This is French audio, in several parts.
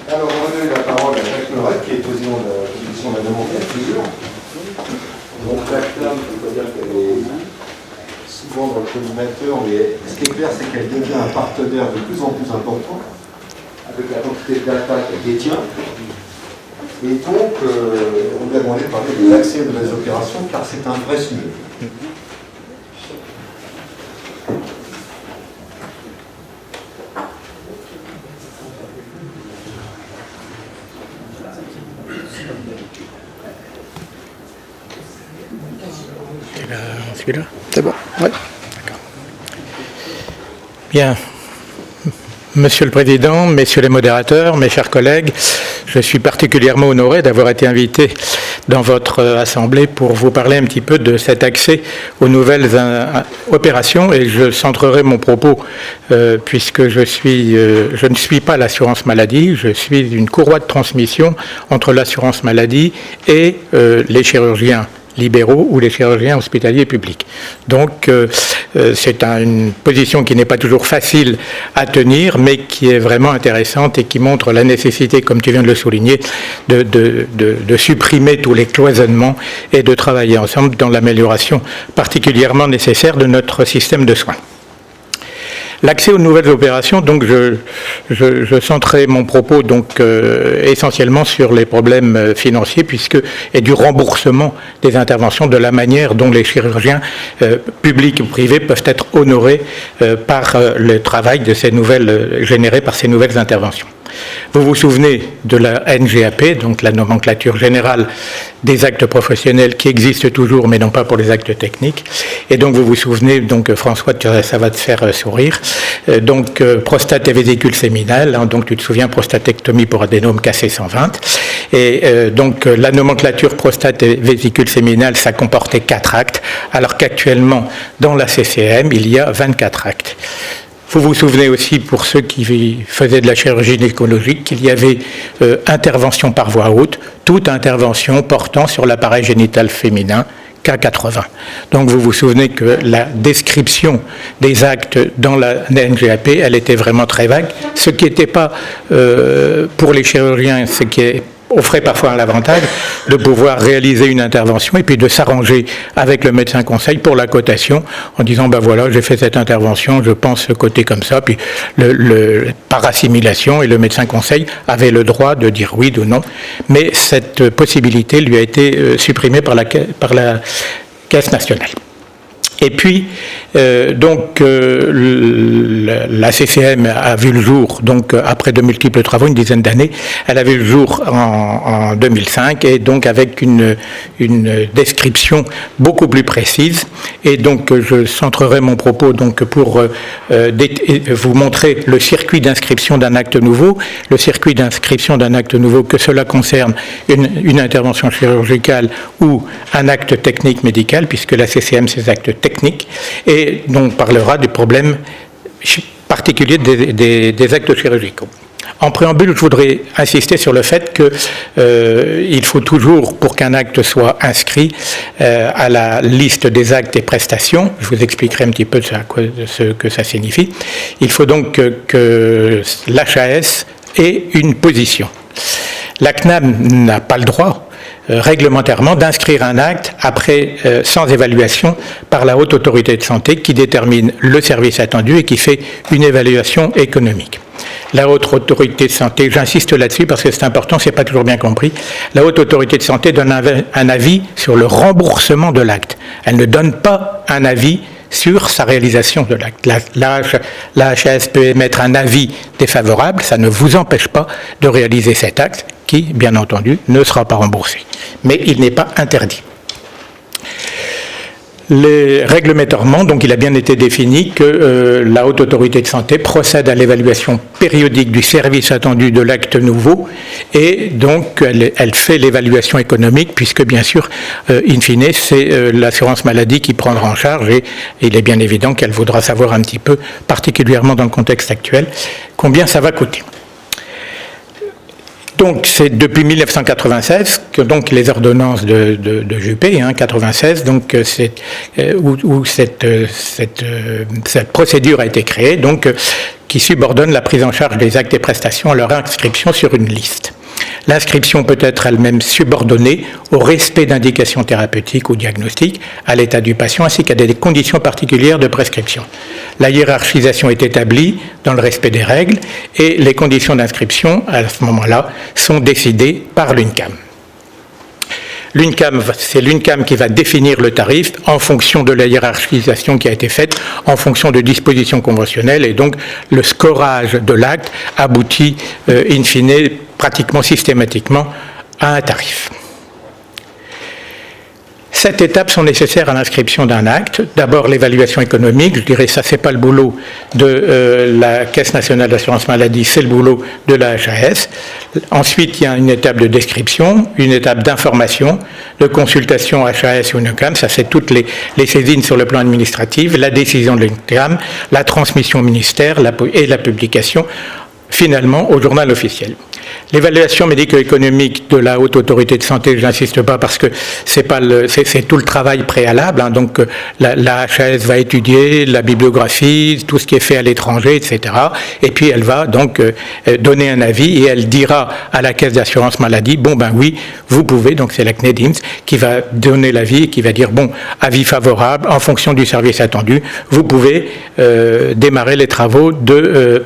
Alors, on va donner la parole à Jacques Meurette, qui est président de la commission de la nomenclature. Donc, la CNAM, je peux dire qu'elle est souvent dans le collimateur, mais ce qui est clair, c'est qu'elle devient un partenaire de plus en plus important avec la quantité de data qu'elle détient. Et donc, on lui a demandé de parler de l'accès de nouvelles opérations, car c'est un vrai sujet. Celui-là, c'est bon. Ouais. D'accord. Bien. Monsieur le Président, Messieurs les modérateurs, mes chers collègues, je suis particulièrement honoré d'avoir été invité dans votre assemblée pour vous parler un petit peu de cet accès aux nouvelles opérations, et je centrerai mon propos puisque je ne suis pas l'assurance maladie, je suis une courroie de transmission entre l'assurance maladie et les chirurgiens libéraux ou les chirurgiens hospitaliers publics. Donc c'est une position qui n'est pas toujours facile à tenir, mais qui est vraiment intéressante et qui montre la nécessité, comme tu viens de le souligner, de supprimer tous les cloisonnements et de travailler ensemble dans l'amélioration particulièrement nécessaire de notre système de soins. L'accès aux nouvelles opérations, donc je centrerai mon propos donc essentiellement sur les problèmes financiers et du remboursement des interventions, de la manière dont les chirurgiens publics ou privés peuvent être honorés par le travail de ces nouvelles générées par ces nouvelles interventions. Vous vous souvenez de la NGAP, donc la nomenclature générale des actes professionnels qui existe toujours, mais non pas pour les actes techniques. Et donc vous vous souvenez, donc François, ça va te faire sourire, donc prostate et vésicule séminale, hein, donc tu te souviens, prostatectomie pour adénome cassé 120. Et donc la nomenclature prostate et vésicule séminale, ça comportait 4 actes, alors qu'actuellement, dans la CCM, il y a 24 actes. Vous vous souvenez aussi, pour ceux qui faisaient de la chirurgie gynécologique, qu'il y avait intervention par voie haute, toute intervention portant sur l'appareil génital féminin, K80. Donc vous vous souvenez que la description des actes dans la NGAP, elle était vraiment très vague, ce qui n'était pas pour les chirurgiens, ce qui offrait parfois l'avantage de pouvoir réaliser une intervention et puis de s'arranger avec le médecin conseil pour la cotation en disant ben voilà, j'ai fait cette intervention, je pense coter comme ça, puis par assimilation, et le médecin conseil avait le droit de dire oui ou non, mais cette possibilité lui a été supprimée par la Caisse nationale. Et puis, la CCM a vu le jour, donc après de multiples travaux, une dizaine d'années, elle a vu le jour en 2005, et donc avec une description beaucoup plus précise. Et donc, je centrerai mon propos donc pour vous montrer le circuit d'inscription d'un acte nouveau. Le circuit d'inscription d'un acte nouveau, que cela concerne une intervention chirurgicale ou un acte technique médical, puisque la CCM, c'est des actes techniques, et on parlera du problème particulier des actes chirurgicaux. En préambule, je voudrais insister sur le fait qu'il faut toujours, pour qu'un acte soit inscrit à la liste des actes et prestations, je vous expliquerai un petit peu ce que ça signifie, il faut donc que l'HAS ait une position. La CNAM n'a pas le droit réglementairement d'inscrire un acte après sans évaluation par la haute autorité de santé qui détermine le service attendu et qui fait une évaluation économique. La haute autorité de santé, j'insiste là-dessus parce que c'est important, c'est pas toujours bien compris, la haute autorité de santé donne un avis sur le remboursement de l'acte. Elle ne donne pas un avis sur sa réalisation de l'acte. La HAS peut émettre un avis défavorable, ça ne vous empêche pas de réaliser cet acte qui, bien entendu, ne sera pas remboursé. Mais il n'est pas interdit. Réglementairement, donc il a bien été défini que la haute autorité de santé procède à l'évaluation périodique du service attendu de l'acte nouveau et donc elle fait l'évaluation économique puisque bien sûr, in fine, c'est l'assurance maladie qui prendra en charge et il est bien évident qu'elle voudra savoir un petit peu, particulièrement dans le contexte actuel, combien ça va coûter. Donc c'est depuis 1996 que donc les ordonnances de Juppé, 96, donc où cette procédure a été créée, donc qui subordonne la prise en charge des actes et prestations à leur inscription sur une liste. L'inscription peut être elle-même subordonnée au respect d'indications thérapeutiques ou diagnostiques, à l'état du patient, ainsi qu'à des conditions particulières de prescription. La hiérarchisation est établie dans le respect des règles et les conditions d'inscription, à ce moment-là, sont décidées par l'UNCAM. C'est l'UNCAM qui va définir le tarif en fonction de la hiérarchisation qui a été faite, en fonction de dispositions conventionnelles, et donc le scorage de l'acte aboutit in fine pratiquement systématiquement à un tarif. 7 étapes sont nécessaires à l'inscription d'un acte. D'abord, l'évaluation économique. Je dirais ça, c'est pas le boulot de la Caisse nationale d'assurance maladie, c'est le boulot de la HAS. Ensuite, il y a une étape de description, une étape d'information, de consultation HAS ou UNCAM. Ça, c'est toutes les saisines sur le plan administratif, la décision de l'UNCAM, la transmission au ministère et la publication, finalement, au journal officiel. L'évaluation médico-économique de la Haute Autorité de Santé, je n'insiste pas parce que c'est tout le travail préalable. Hein, donc la HAS va étudier la bibliographie, tout ce qui est fait à l'étranger, etc. Et puis elle va donc donner un avis et elle dira à la Caisse d'assurance maladie, bon ben oui, vous pouvez, donc c'est la CNEDIMS qui va donner l'avis et qui va dire, bon, avis favorable, en fonction du service attendu, vous pouvez démarrer les travaux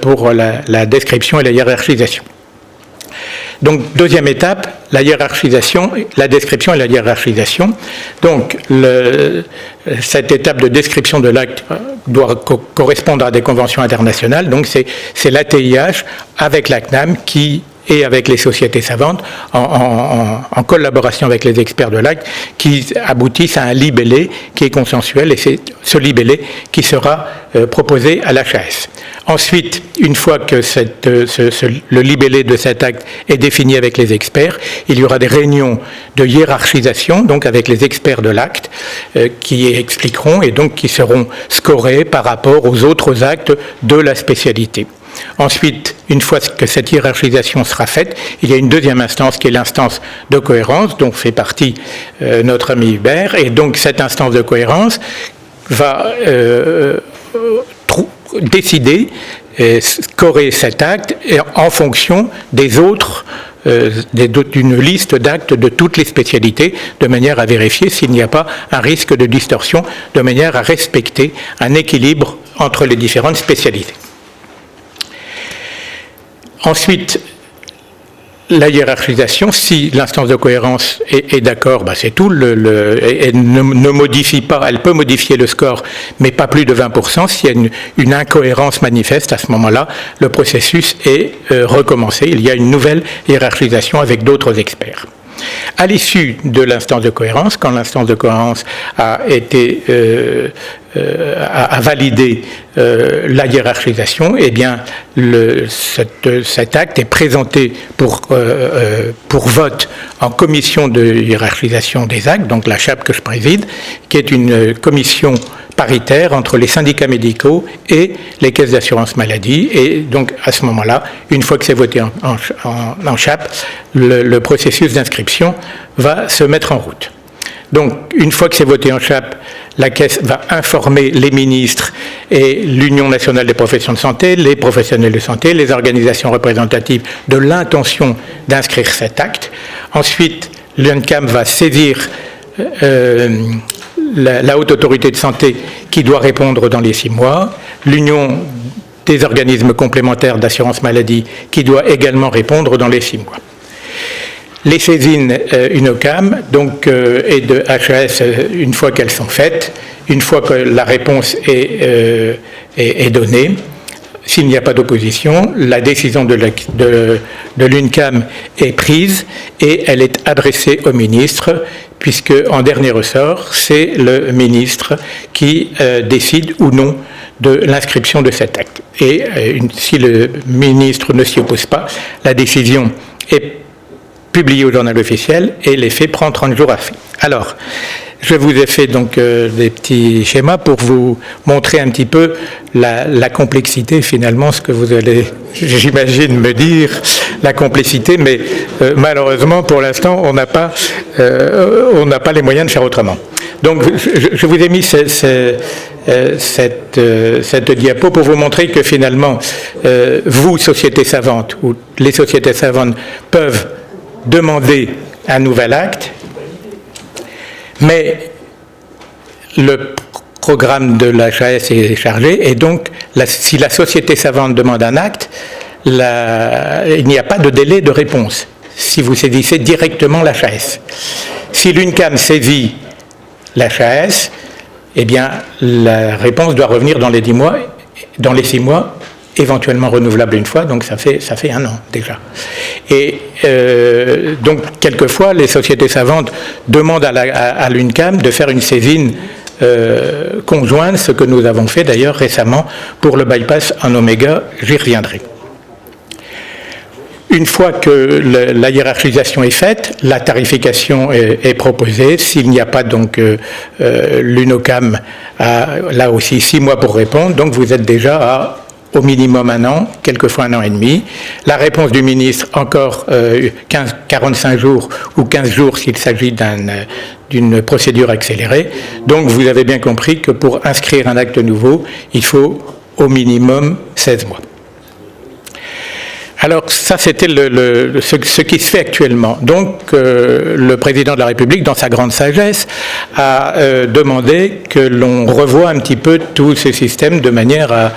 pour la description et la hiérarchisation. Donc, deuxième étape, la hiérarchisation, la description et la hiérarchisation. Donc, cette étape de description de l'acte doit correspondre à des conventions internationales. Donc, c'est l'ATIH avec la CNAM et avec les sociétés savantes, en collaboration avec les experts de l'acte, qui aboutissent à un libellé qui est consensuel, et c'est ce libellé qui sera proposé à l'HAS. Ensuite, une fois que le libellé de cet acte est défini avec les experts, il y aura des réunions de hiérarchisation, donc avec les experts de l'acte, qui expliqueront et donc qui seront scorés par rapport aux autres actes de la spécialité. Ensuite, une fois que cette hiérarchisation sera faite, il y a une deuxième instance qui est l'instance de cohérence, dont fait partie notre ami Hubert, et donc cette instance de cohérence va décider, scorer cet acte en fonction des autres, d'une liste d'actes de toutes les spécialités, de manière à vérifier s'il n'y a pas un risque de distorsion, de manière à respecter un équilibre entre les différentes spécialités. Ensuite, la hiérarchisation, si l'instance de cohérence est d'accord, ben c'est tout, elle ne modifie pas, elle peut modifier le score, mais pas plus de 20%. S'il y a une incohérence manifeste, à ce moment-là, le processus est recommencé. Il y a une nouvelle hiérarchisation avec d'autres experts. À l'issue de l'instance de cohérence, quand l'instance de cohérence a validé la hiérarchisation, eh bien cet acte est présenté pour vote en commission de hiérarchisation des actes, donc la CHAP que je préside, qui est une commission paritaire entre les syndicats médicaux et les caisses d'assurance maladie. Et donc, à ce moment-là, une fois que c'est voté en CHAP, le processus d'inscription va se mettre en route. Donc, une fois que c'est voté en CHAP, la Caisse va informer les ministres et l'Union nationale des professions de santé, les professionnels de santé, les organisations représentatives de l'intention d'inscrire cet acte. Ensuite, l'UNCAM va saisir la Haute Autorité de Santé qui doit répondre dans les 6 mois, l'Union des organismes complémentaires d'assurance maladie qui doit également répondre dans les 6 mois. Les saisines UNOCAM donc, et de HAS, une fois qu'elles sont faites, une fois que la réponse est donnée, s'il n'y a pas d'opposition, la décision de l'UNCAM est prise et elle est adressée au ministre, puisque en dernier ressort, c'est le ministre qui décide ou non de l'inscription de cet acte. Et si le ministre ne s'y oppose pas, la décision est publiée au journal officiel et l'effet prend 30 jours à faire. Alors, je vous ai fait donc des petits schémas pour vous montrer un petit peu la complexité, finalement, ce que vous allez, j'imagine, me dire, la complexité, mais malheureusement, pour l'instant, on n'a pas les moyens de faire autrement. Donc, je vous ai mis cette diapo pour vous montrer que finalement, vous, sociétés savantes, ou les sociétés savantes peuvent demander un nouvel acte, mais le programme de l'HAS est chargé, et donc, si la société savante demande un acte, il n'y a pas de délai de réponse si vous saisissez directement l'HAS. Si l'UNCAM saisit l'HAS, eh bien, la réponse doit revenir dans les 10 mois, dans les 6 mois, éventuellement renouvelable une fois, donc ça fait 1 an déjà. Et donc, quelquefois, les sociétés savantes demandent à l'UNCAM de faire une saisine conjointe, ce que nous avons fait d'ailleurs récemment pour le bypass en oméga, j'y reviendrai. Une fois que la hiérarchisation est faite, la tarification est proposée. S'il n'y a pas, donc, l'UNOCAM a là aussi 6 mois pour répondre, donc vous êtes déjà à au minimum 1 an, quelquefois 1 an et demi. La réponse du ministre, encore 45 jours ou 15 jours s'il s'agit d'une procédure accélérée. Donc vous avez bien compris que pour inscrire un acte nouveau, il faut au minimum 16 mois. Alors ça, c'était ce qui se fait actuellement. Donc le président de la République, dans sa grande sagesse, a demandé que l'on revoie un petit peu tous ces systèmes de manière à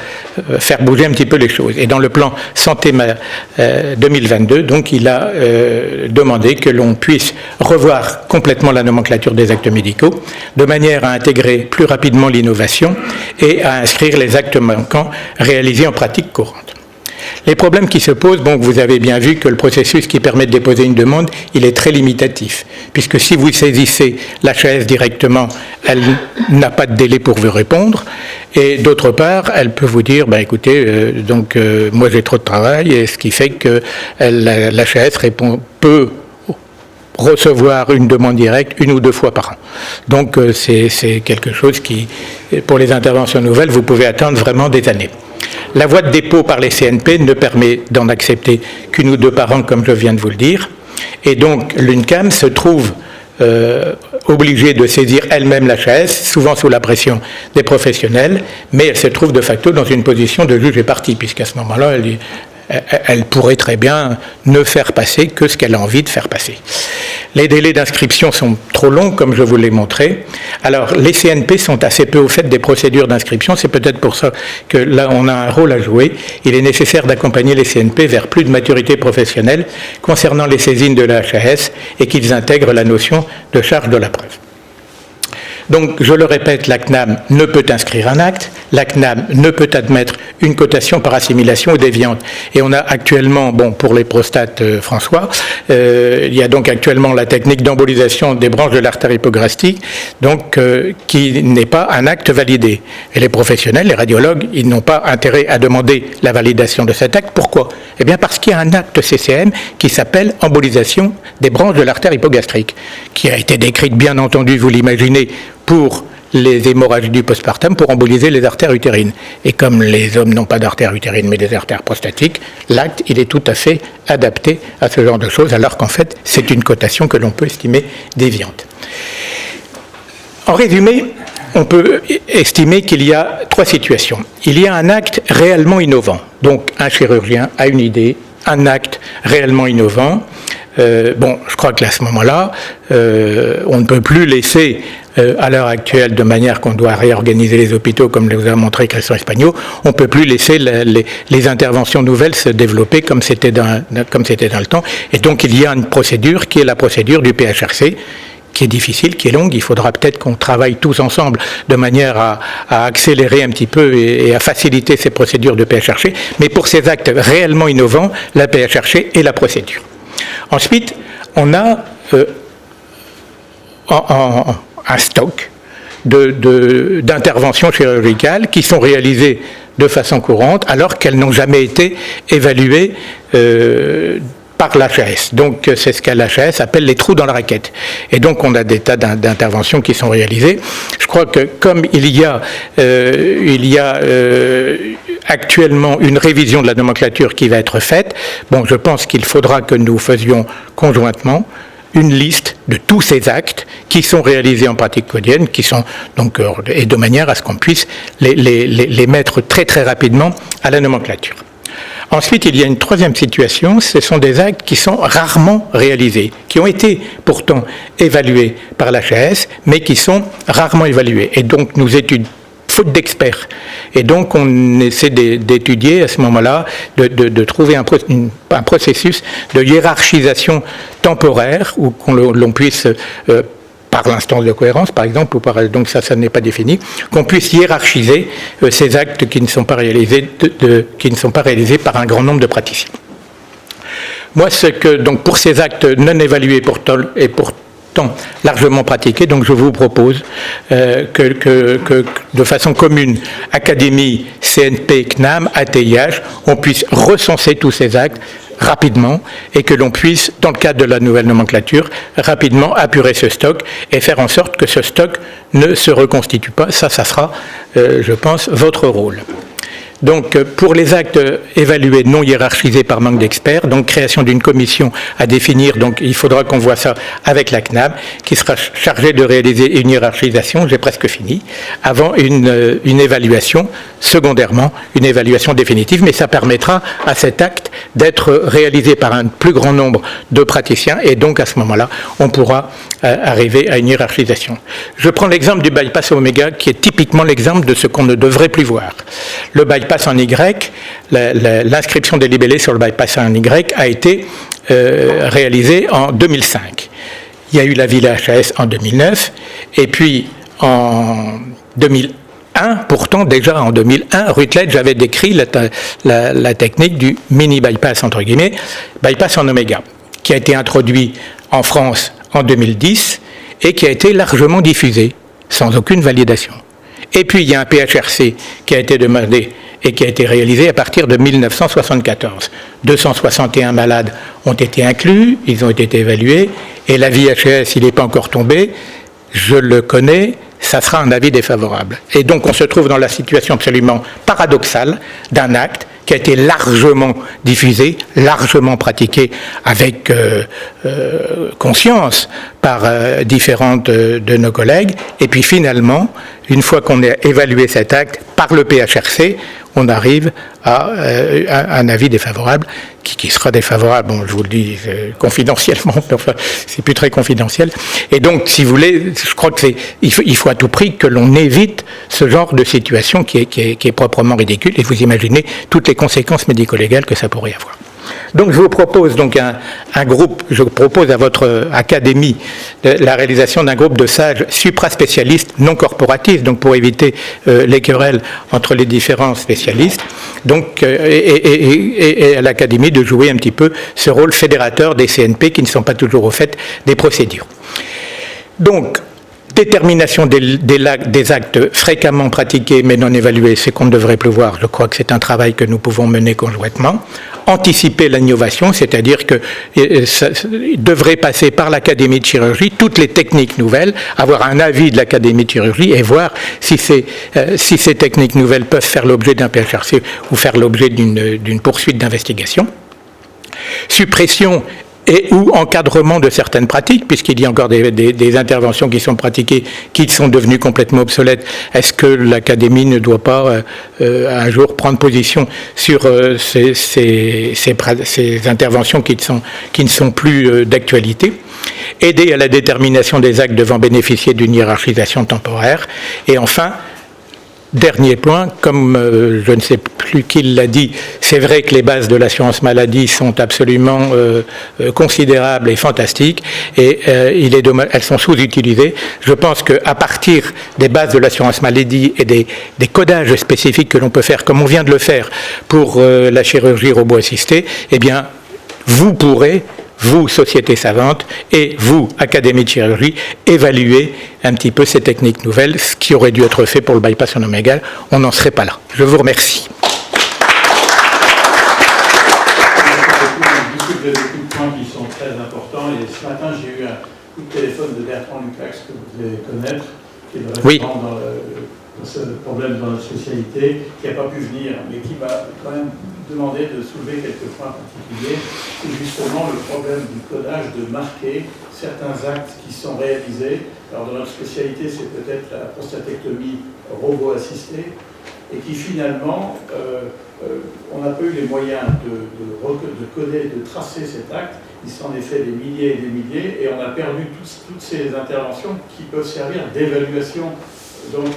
faire bouger un petit peu les choses. Et dans le plan Santé 2022, donc il a demandé que l'on puisse revoir complètement la nomenclature des actes médicaux, de manière à intégrer plus rapidement l'innovation et à inscrire les actes manquants réalisés en pratique courante. Les problèmes qui se posent, bon, vous avez bien vu que le processus qui permet de déposer une demande, il est très limitatif, puisque si vous saisissez l'HAS directement, elle n'a pas de délai pour vous répondre, et d'autre part, elle peut vous dire, écoutez, moi j'ai trop de travail, et ce qui fait que l'HAS peut recevoir une demande directe 1 ou 2 fois par an. Donc c'est quelque chose qui, pour les interventions nouvelles, vous pouvez attendre vraiment des années. La voie de dépôt par les CNP ne permet d'en accepter qu'1 ou 2 par an, comme je viens de vous le dire. Et donc, l'UNCAM se trouve obligée de saisir elle-même l'HAS, souvent sous la pression des professionnels, mais elle se trouve de facto dans une position de juge et partie, puisqu'à ce moment-là, elle pourrait très bien ne faire passer que ce qu'elle a envie de faire passer. Les délais d'inscription sont trop longs, comme je vous l'ai montré. Alors, les CNP sont assez peu au fait des procédures d'inscription. C'est peut-être pour ça que là, on a un rôle à jouer. Il est nécessaire d'accompagner les CNP vers plus de maturité professionnelle concernant les saisines de la HAS et qu'ils intègrent la notion de charge de la preuve. Donc, je le répète, la CNAM ne peut inscrire un acte, la CNAM ne peut admettre une cotation par assimilation ou déviante. Et on a actuellement, pour les prostates, François, il y a donc actuellement la technique d'embolisation des branches de l'artère hypogastриque, donc qui n'est pas un acte validé. Et les professionnels, les radiologues, ils n'ont pas intérêt à demander la validation de cet acte. Pourquoi ? Eh bien parce qu'il y a un acte CCM qui s'appelle embolisation des branches de l'artère hypogastrique, qui a été décrite, bien entendu, vous l'imaginez, pour les hémorragies du postpartum, pour emboliser les artères utérines. Et comme les hommes n'ont pas d'artères utérines mais des artères prostatiques, l'acte, il est tout à fait adapté à ce genre de choses, alors qu'en fait, c'est une cotation que l'on peut estimer déviante. En résumé, on peut estimer qu'il y a 3 situations. Il y a un acte réellement innovant. Donc, un chirurgien a une idée, un acte réellement innovant. Je crois qu'à ce moment-là, on ne peut plus laisser, à l'heure actuelle, de manière qu'on doit réorganiser les hôpitaux, comme vous a montré Christian Espagnaud, on ne peut plus laisser les interventions nouvelles se développer comme c'était dans le temps. Et donc, il y a une procédure qui est la procédure du PHRC, qui est difficile, qui est longue. Il faudra peut-être qu'on travaille tous ensemble de manière à accélérer un petit peu et à faciliter ces procédures de PHRC. Mais pour ces actes réellement innovants, la PHRC est la procédure. Ensuite, on a un stock d'interventions chirurgicales qui sont réalisées de façon courante alors qu'elles n'ont jamais été évaluées par l'HAS. Donc c'est ce que l'HAS appelle les trous dans la raquette. Et donc on a des tas d'interventions qui sont réalisées. Je crois que comme il y a actuellement une révision de la nomenclature qui va être faite, je pense qu'il faudra que nous faisions conjointement une liste de tous ces actes qui sont réalisés en pratique quotidienne, qui sont donc, et de manière à ce qu'on puisse les mettre très très rapidement à la nomenclature. Ensuite, il y a une troisième situation, ce sont des actes qui sont rarement réalisés, qui ont été pourtant évalués par l'HAS, mais qui sont rarement évalués. Et donc, nous étudions, faute d'experts. Et donc, on essaie d'étudier à ce moment-là, de trouver un processus de hiérarchisation temporaire, où l'on puisse par l'instance de cohérence, par exemple, ou donc ça n'est pas défini, qu'on puisse hiérarchiser ces actes qui ne sont pas réalisés, qui ne sont pas réalisés par un grand nombre de praticiens. Moi, donc pour ces actes non évalués et pourtant largement pratiqués, donc je vous propose que de façon commune, Académie, CNP, CNAM, ATIH, on puisse recenser tous ces actes rapidement et que l'on puisse, dans le cadre de la nouvelle nomenclature, rapidement apurer ce stock et faire en sorte que ce stock ne se reconstitue pas. Ça sera, je pense, votre rôle. Donc, pour les actes évalués non hiérarchisés par manque d'experts, donc création d'une commission à définir, donc il faudra qu'on voit ça avec la CNAM, qui sera chargée de réaliser une hiérarchisation, j'ai presque fini, avant une évaluation, secondairement, une évaluation définitive, mais ça permettra à cet acte d'être réalisé par un plus grand nombre de praticiens, et donc à ce moment-là, on pourra arriver à une hiérarchisation. Je prends l'exemple du bypass oméga, qui est typiquement l'exemple de ce qu'on ne devrait plus voir. Le bypass en Y, l'inscription des libellés sur le bypass en Y a été réalisée en 2005. Il y a eu l'avis de la HAS en 2009, et puis en 2001, pourtant déjà en 2001, Rutledge avait décrit la technique du mini bypass, entre guillemets, bypass en oméga, qui a été introduit en France en 2010 et qui a été largement diffusé, sans aucune validation. Et puis il y a un PHRC qui a été demandé et qui a été réalisé à partir de 1974. 261 malades ont été inclus, ils ont été évalués, et l'avis HAS, il n'est pas encore tombé, je le connais, ça sera un avis défavorable. Et donc on se trouve dans la situation absolument paradoxale d'un acte qui a été largement diffusé, largement pratiqué avec conscience par différentes de nos collègues, et puis finalement, une fois qu'on a évalué cet acte par le PHRC, on arrive à un avis défavorable, qui sera défavorable, bon, je vous le dis confidentiellement, enfin, c'est plus très confidentiel. Et donc, si vous voulez, je crois qu'il faut à tout prix que l'on évite ce genre de situation qui est proprement ridicule, et vous imaginez toutes les conséquences médico-légales que ça pourrait avoir. Donc je vous propose donc un groupe, je propose à votre académie la réalisation d'un groupe de sages supraspécialistes non corporatistes, donc pour éviter les querelles entre les différents spécialistes, donc, et à l'académie de jouer un petit peu ce rôle fédérateur des CNP qui ne sont pas toujours au fait des procédures. Donc, détermination des actes fréquemment pratiqués mais non évalués, c'est qu'on ne devrait plus voir. Je crois que c'est un travail que nous pouvons mener conjointement. Anticiper l'innovation, c'est-à-dire que ça devrait passer par l'Académie de chirurgie, toutes les techniques nouvelles, avoir un avis de l'Académie de chirurgie et voir si ces techniques nouvelles peuvent faire l'objet d'un PHRC ou faire l'objet d'une poursuite d'investigation. Suppression et ou encadrement de certaines pratiques, puisqu'il y a encore des interventions qui sont pratiquées, qui sont devenues complètement obsolètes. Est-ce que l'Académie ne doit pas un jour prendre position sur ces interventions qui ne sont plus d'actualité? Aider à la détermination des actes devant bénéficier d'une hiérarchisation temporaire. Et enfin, dernier point, comme je ne sais plus qui l'a dit, c'est vrai que les bases de l'assurance maladie sont absolument considérables et fantastiques, et il est dommage, elles sont sous-utilisées. Je pense qu'à partir des bases de l'assurance maladie et des codages spécifiques que l'on peut faire, comme on vient de le faire pour la chirurgie robot assistée, eh bien, vous pourrez, vous, société savante, et vous, Académie de chirurgie, évaluer un petit peu ces techniques nouvelles, ce qui aurait dû être fait pour le bypass en oméga. On n'en serait pas là. Je vous remercie. Des points qui sont très importants. Et ce matin, j'ai eu un coup de téléphone de Bertrand Lucax, que vous devez connaître, qui est le référent dans ce problème dans notre spécialité, qui n'a pas pu venir, mais qui m'a quand même demandé de soulever quelques points particuliers. C'est justement le problème du codage, de marquer certains actes qui sont réalisés. Alors dans notre spécialité, c'est peut-être la prostatectomie robot assistée, et qui finalement, on n'a pas eu les moyens de coder, de tracer cet acte. Il s'en est fait des milliers et des milliers, et on a perdu toutes ces interventions qui peuvent servir d'évaluation. Donc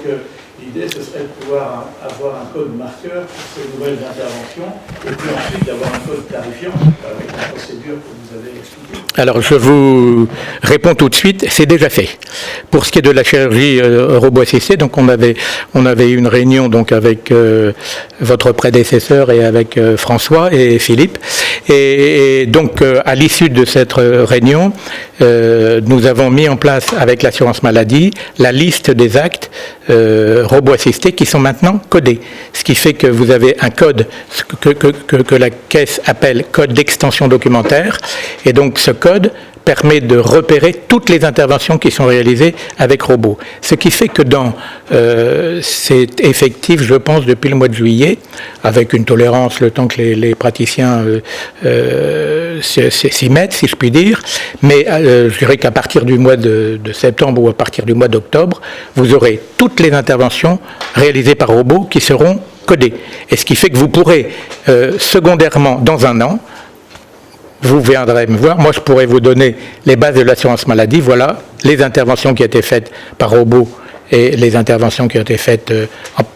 l'idée, ce serait de pouvoir avoir un code marqueur pour ces nouvelles interventions, et puis ensuite d'avoir un code clarifiant avec la procédure que vous avez expliquée. Alors je vous réponds tout de suite, c'est déjà fait. Pour ce qui est de la chirurgie robot assistée, donc on avait eu une réunion donc avec votre prédécesseur et avec François et Philippe, et donc à l'issue de cette réunion, nous avons mis en place avec l'assurance maladie la liste des actes robots assistés qui sont maintenant codés. Ce qui fait que vous avez un code que la caisse appelle code d'extension documentaire, et donc ce code permet de repérer toutes les interventions qui sont réalisées avec robot. Ce qui fait que c'est effectif, je pense, depuis le mois de juillet, avec une tolérance le temps que les praticiens s'y mettent, si je puis dire. Mais je dirais qu'à partir du mois de septembre ou à partir du mois d'octobre, vous aurez toutes les interventions réalisées par robot qui seront codées. Et ce qui fait que vous pourrez, secondairement, dans un an, vous viendrez me voir, moi je pourrais vous donner les bases de l'assurance maladie, voilà les interventions qui ont été faites par robot et les interventions qui ont été faites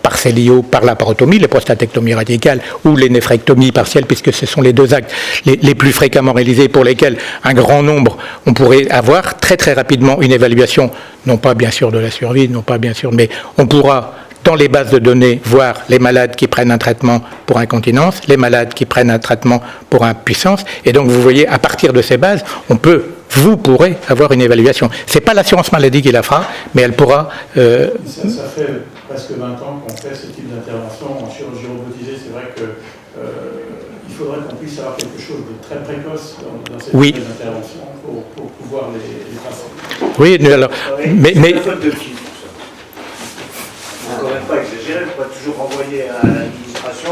par Célio, par la parotomie, les prostatectomies radicales ou les néphrectomies partielles, puisque ce sont les deux actes les plus fréquemment réalisés, pour lesquels un grand nombre, on pourrait avoir très très rapidement une évaluation, non pas bien sûr de la survie, non pas bien sûr, mais on pourra dans les bases de données voir les malades qui prennent un traitement pour incontinence, les malades qui prennent un traitement pour impuissance, et donc vous voyez, à partir de ces bases, vous pourrez avoir une évaluation. Ce n'est pas l'assurance maladie qui la fera, mais elle pourra... Ça fait presque 20 ans qu'on fait ce type d'intervention en chirurgie robotisée. C'est vrai qu'il faudrait qu'on puisse avoir quelque chose de très précoce dans ces interventions pour pouvoir les passer. Oui, alors... mais Il ne faut quand même pas exagérer, il faut pas toujours renvoyer à l'administration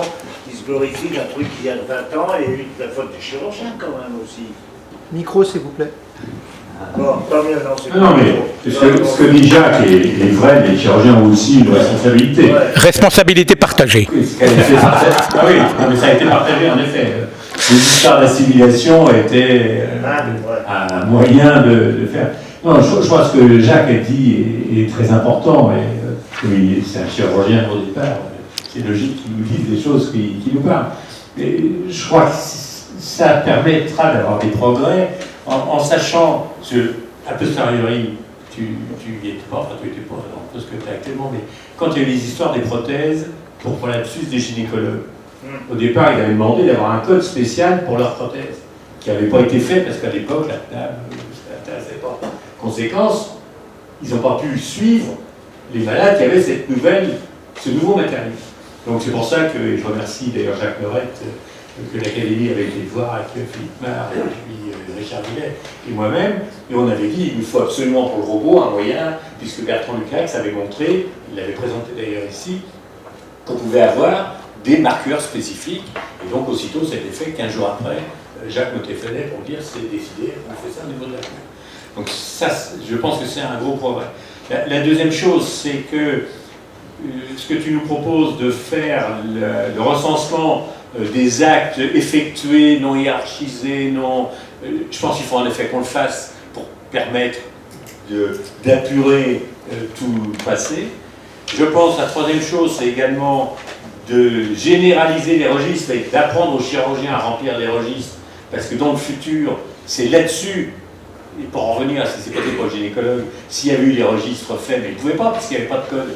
qui se glorifie d'un truc qui a 20 ans et la faute des chirurgiens quand même aussi. Micro, s'il vous plaît. Bon, tant mieux, non, c'est non, mais ce que dit Jacques est vrai, mais les chirurgiens ont aussi une responsabilité. Ouais. Responsabilité partagée. Oui, mais ça a été partagé en effet. Les histoires d'assimilation étaient un moyen de faire. Non, je pense que Jacques a dit est très important. Oui, c'est un chirurgien au départ, c'est logique qu'il nous dise des choses qui nous parlent. Mais je crois que ça permettra d'avoir des progrès en sachant, a posteriori, tu y étais pas, enfin tu étais pas dans tout ce que tu as actuellement, mais quand il y a eu les histoires des prothèses, pour lapsus des gynécologues, au départ, il avait demandé d'avoir un code spécial pour leurs prothèses, qui n'avait pas été fait parce qu'à l'époque, la table, ça n'intéressait pas. Conséquence, ils n'ont pas pu suivre les malades qui avaient ce nouveau matériel. Donc c'est pour ça que, et je remercie d'ailleurs Jacques Meurette, que l'Académie avait été voir avec Philippe Mar, et puis Richard Millet et moi-même, et on avait dit il nous faut absolument pour le robot un moyen, puisque Bertrand Lucax avait montré, il l'avait présenté d'ailleurs ici, qu'on pouvait avoir des marqueurs spécifiques, et donc aussitôt ça a été fait 15 jours après, Jacques me téléphonait pour me dire c'est décidé, on fait ça au niveau de la cour. Donc ça, je pense que c'est un gros progrès. La deuxième chose, c'est que ce que tu nous proposes de faire le recensement des actes effectués, non hiérarchisés, je pense qu'il faut en effet qu'on le fasse pour permettre d'apurer tout le passé. Je pense que la troisième chose, c'est également de généraliser les registres et d'apprendre aux chirurgiens à remplir les registres, parce que dans le futur, c'est là-dessus. Et pour en revenir à ce qui s'est passé pour le gynécologue, s'il y avait eu les registres faits, mais il ne pouvait pas parce qu'il n'y avait pas de code,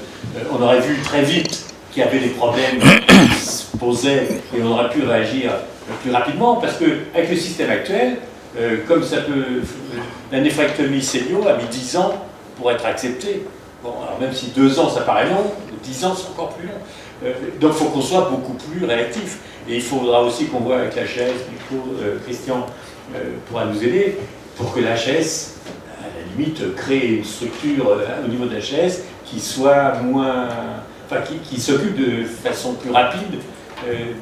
on aurait vu très vite qu'il y avait des problèmes qui se posaient et on aurait pu réagir plus rapidement parce qu'avec le système actuel, comme ça peut. La néphrectomie Célio a mis 10 ans pour être acceptée. Bon, alors même si 2 ans ça paraît long, 10 ans c'est encore plus long. Donc il faut qu'on soit beaucoup plus réactif. Et il faudra aussi qu'on voit avec l'HAS, Christian pourra nous aider, pour que l'HAS, à la limite, crée une structure au niveau de l'HAS qui soit moins, enfin qui s'occupe de façon plus rapide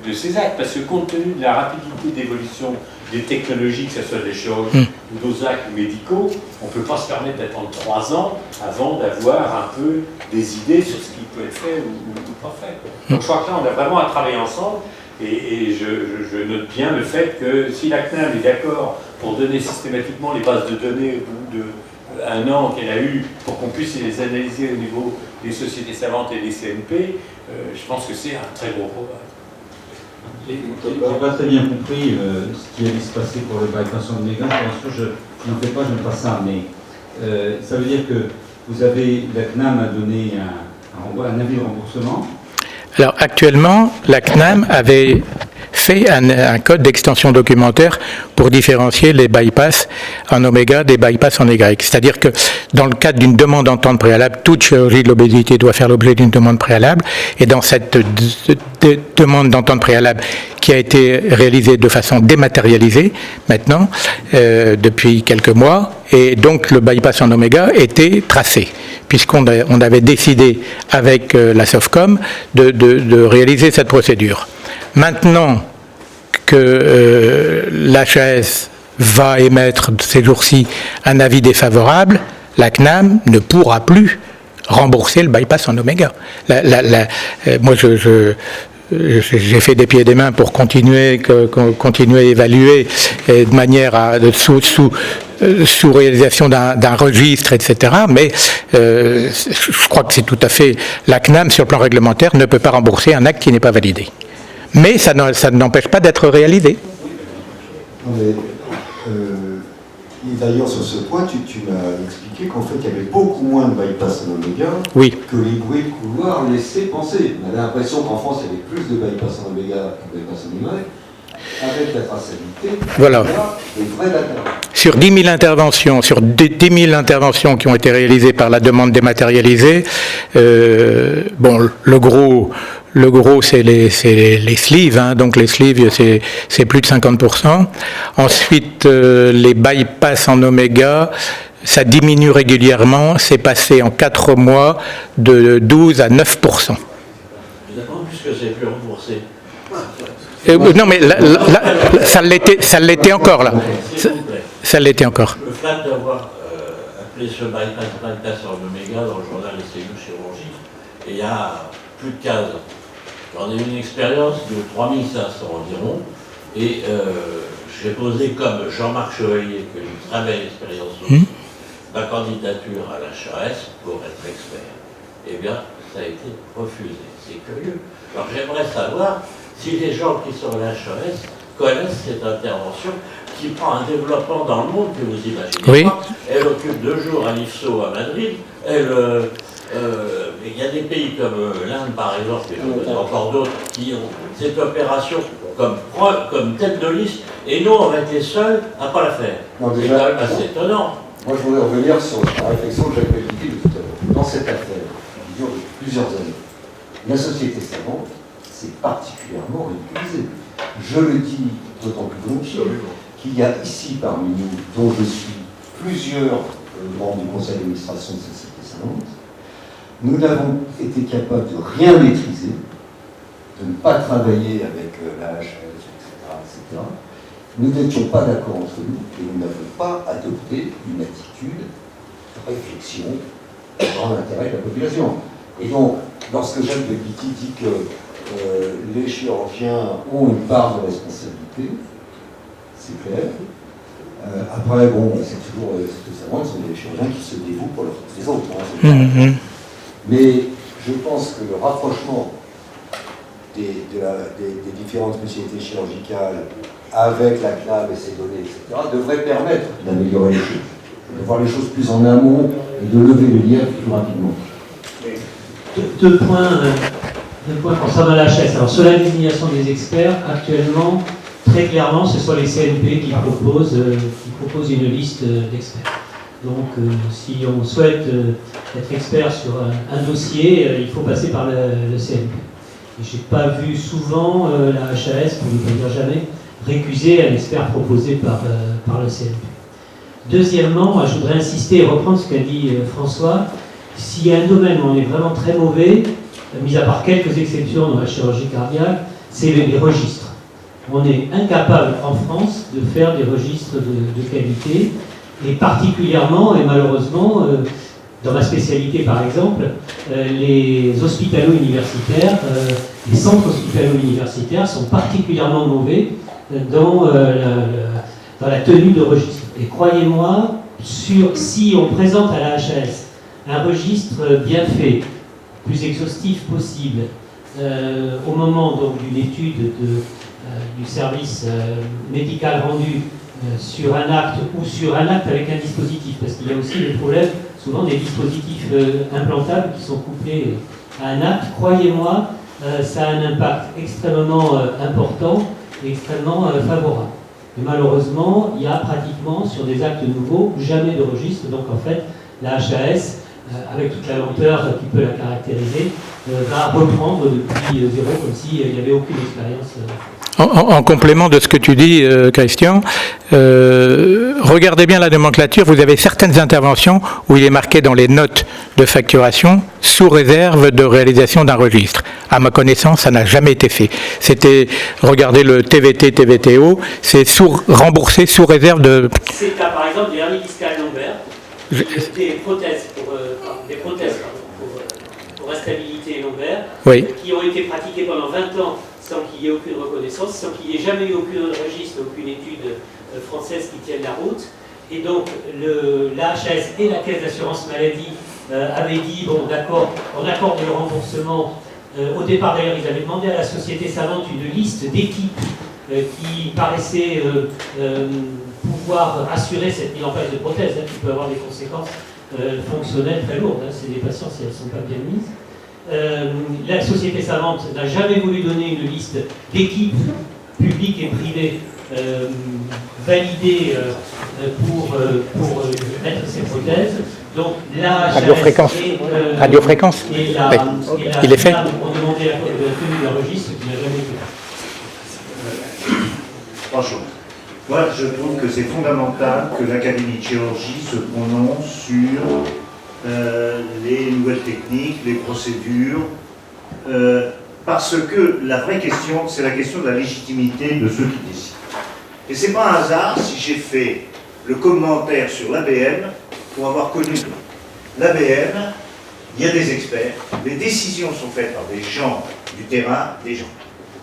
de ces actes, parce que compte tenu de la rapidité d'évolution des technologies, que ce soit des chirurgies ou d'autres actes médicaux, on ne peut pas se permettre d'attendre 3 ans avant d'avoir un peu des idées sur ce qui peut être fait ou pas fait. Donc je crois que là, on a vraiment à travailler ensemble, et je note bien le fait que si la CNAM est d'accord pour donner systématiquement les bases de données au bout d'1 an qu'elle a eu, pour qu'on puisse les analyser au niveau des sociétés savantes et des CNP, je pense que c'est un très gros progrès. Je n'ai pas très bien compris ce qui allait se passer pour le bypass oméga. Bien sûr, je n'en fais pas, je n'aime pas ça, mais ça veut dire que vous avez, la CNAM a donné un avis de remboursement. Alors actuellement, la CNAM avait fait un code d'extension documentaire pour différencier les bypass en oméga des bypass en Y. C'est-à-dire que dans le cadre d'une demande d'entente préalable, toute chirurgie de l'obésité doit faire l'objet d'une demande préalable, et dans cette demande d'entente préalable qui a été réalisée de façon dématérialisée maintenant, depuis quelques mois, et donc le bypass en oméga était tracé, puisqu'on avait décidé avec la SOFCOM de réaliser cette procédure. Maintenant que l'HAS va émettre ces jours-ci un avis défavorable, la CNAM ne pourra plus rembourser le bypass en oméga. Moi, j'ai fait des pieds et des mains pour continuer à évaluer de manière sous réalisation d'un registre, etc. Mais je crois que c'est tout à fait... La CNAM, sur le plan réglementaire, ne peut pas rembourser un acte qui n'est pas validé. Mais ça n'empêche pas d'être réalisé. Et d'ailleurs, sur ce point, tu m'as expliqué qu'en fait, il y avait beaucoup moins de bypass en oméga que les bruits de couloir laissaient penser. On avait l'impression qu'en France, il y avait plus de bypass en oméga que de bypass en Y. Avec la traçabilité, voilà. Les vrais data. Sur 10 000 interventions, sur 10 000 interventions qui ont été réalisées par la demande dématérialisée, bon, le gros, c'est les sleeves, hein, donc les sleeves, c'est plus de 50%. Ensuite, les bypass en oméga, ça diminue régulièrement, c'est passé en 4 mois de 12 à 9%. Évidemment, puisque c'est plus remboursé. Non, mais ça l'était encore, là. Ça l'était encore. Je me flatte d'avoir appelé ce bypass en oméga dans le journal SCU Chirurgie, et il y a plus de 15 ans. J'en ai eu une expérience de 3500 environ, et j'ai posé comme Jean-Marc Chevalier, qui a une très belle expérience aussi, ma candidature à l'HAS pour être expert. Eh bien, ça a été refusé. C'est curieux. Alors j'aimerais savoir si les gens qui sont à l'HAS connaissent cette intervention qui prend un développement dans le monde que vous imaginez pas. Elle occupe 2 jours à l'IFSO à Madrid. Il y a des pays comme l'Inde, par exemple, et encore d'autres, qui ont cette opération comme tête de liste, et nous, on va être les seuls à ne pas la faire. C'est quand même assez étonnant. Moi, je voudrais revenir sur la réflexion que j'avais dit tout à l'heure. Dans cette affaire, qui dure depuis plusieurs années, la société savante s'est particulièrement ridiculisée. Je le dis d'autant plus volontiers qu'il y a ici parmi nous, dont je suis, plusieurs membres du conseil d'administration de cette société savante. Nous n'avons été capables de rien maîtriser, de ne pas travailler avec la HAS, etc. Nous n'étions pas d'accord entre nous et nous n'avons pas adopté une attitude de réflexion dans l'intérêt de la population. Et donc, lorsque Jacques de Guity dit que les chirurgiens ont une part de responsabilité, c'est clair. Après, bon, c'est toujours savant, ce sont des chirurgiens qui se dévouent pour les autres. Hein, mais je pense que le rapprochement des différentes spécialités chirurgicales avec la CNAM et ses données, etc., devrait permettre d'améliorer les choses, de voir les choses plus en amont et de lever le lien plus rapidement. Deux points concernant la HAS. Alors, sur la désignation des experts, actuellement, très clairement, ce sont les CNP qui proposent une liste d'experts. Donc, si on souhaite être expert sur un dossier, il faut passer par le CNP. Je n'ai pas vu souvent la HAS, pour ne pas dire jamais, récuser un expert proposé par le CNP. Deuxièmement, je voudrais insister et reprendre ce qu'a dit François, S'il y a un domaine où on est vraiment très mauvais, mis à part quelques exceptions dans la chirurgie cardiaque, c'est les registres. On est incapable en France de faire des registres de qualité, et particulièrement, et malheureusement, dans ma spécialité par exemple, les hospitalo-universitaires, les centres hospitalo-universitaires sont particulièrement mauvais dans la tenue de registre. Et croyez-moi, si on présente à la HAS un registre bien fait, plus exhaustif possible, au moment donc d'une étude du service médical rendu sur un acte ou sur un acte avec un dispositif, parce qu'il y a aussi le problème souvent des dispositifs implantables qui sont couplés à un acte, croyez-moi, ça a un impact extrêmement important et extrêmement favorable. Et malheureusement, il y a pratiquement sur des actes nouveaux jamais de registre, donc en fait la HAS, avec toute la lenteur qui peut la caractériser, va reprendre depuis zéro comme s'il n'y avait aucune expérience. En complément de ce que tu dis, Christian, regardez bien la nomenclature, vous avez certaines interventions où il est marqué dans les notes de facturation sous réserve de réalisation d'un registre. À ma connaissance, ça n'a jamais été fait. C'était, regardez le TVT, TVTO, c'est remboursé sous réserve de... C'est le cas par exemple des hernies discales lombaires, des prothèses pour instabilité lombaire, oui, qui ont été pratiquées pendant 20 ans sans qu'il y ait aucune reconnaissance, sans qu'il n'y ait jamais eu aucun registre, aucune étude française qui tienne la route. Et donc, la HAS et la Caisse d'assurance maladie avaient dit, bon d'accord, on accorde le remboursement. Au départ, d'ailleurs, ils avaient demandé à la société savante une liste d'équipes qui paraissaient pouvoir assurer cette mise en place de prothèses, qui peut avoir des conséquences fonctionnelles très lourdes. C'est des patients si elles ne sont pas bien mises. La société savante n'a jamais voulu donner une liste d'équipes publiques et privées validées pour mettre ces prothèses. Donc la radiofréquence. Radiofréquence. Et il est fait. On demandait la tenue d'un registre qui n'a jamais été fait. Franchement, moi je trouve que c'est fondamental que l'Académie de chirurgie se prononce sur les nouvelles techniques, les procédures, parce que la vraie question, c'est la question de la légitimité de ceux qui décident. Et c'est pas un hasard si j'ai fait le commentaire sur l'ABM pour avoir connu l'ABM. Il y a des experts, les décisions sont faites par des gens du terrain, des gens.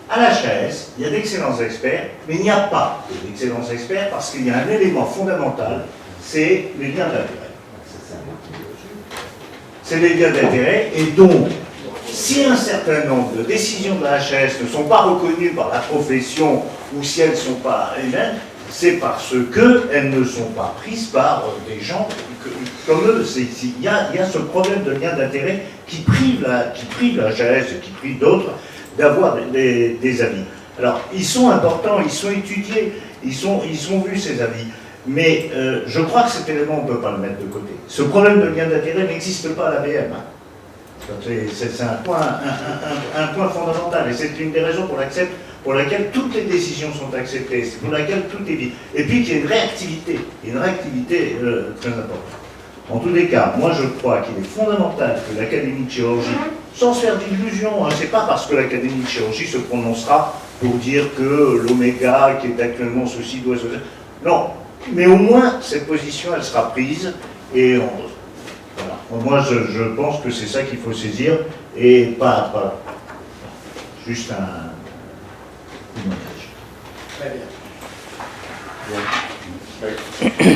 À la HAS, il y a d'excellents experts, mais il n'y a pas d'excellents experts parce qu'il y a un élément fondamental, c'est les liens d'intérêt. C'est les liens d'intérêt, et donc, si un certain nombre de décisions de la HAS ne sont pas reconnues par la profession, ou si elles ne sont pas elles-mêmes, c'est parce qu'elles ne sont pas prises par des gens comme eux. Il y a ce problème de lien d'intérêt qui prive la HAS et qui prive d'autres d'avoir des avis. Alors, ils sont importants, ils sont étudiés, ils sont vus ces avis. Mais je crois que cet élément, on ne peut pas le mettre de côté. Ce problème de lien d'intérêt n'existe pas à l'ABM. C'est un point fondamental. Et c'est une des raisons pour laquelle toutes les décisions sont acceptées, pour laquelle tout est dit. Et puis qu'il y a une réactivité très importante. En tous les cas, moi je crois qu'il est fondamental que l'Académie de chirurgie, sans se faire d'illusions, c'est pas parce que l'Académie de chirurgie se prononcera pour dire que l'oméga qui est actuellement ceci doit se... Non. Mais au moins, cette position, elle sera prise, et voilà. Moi, je pense que c'est ça qu'il faut saisir, et pas juste un montage. Très bien. Bien. Oui.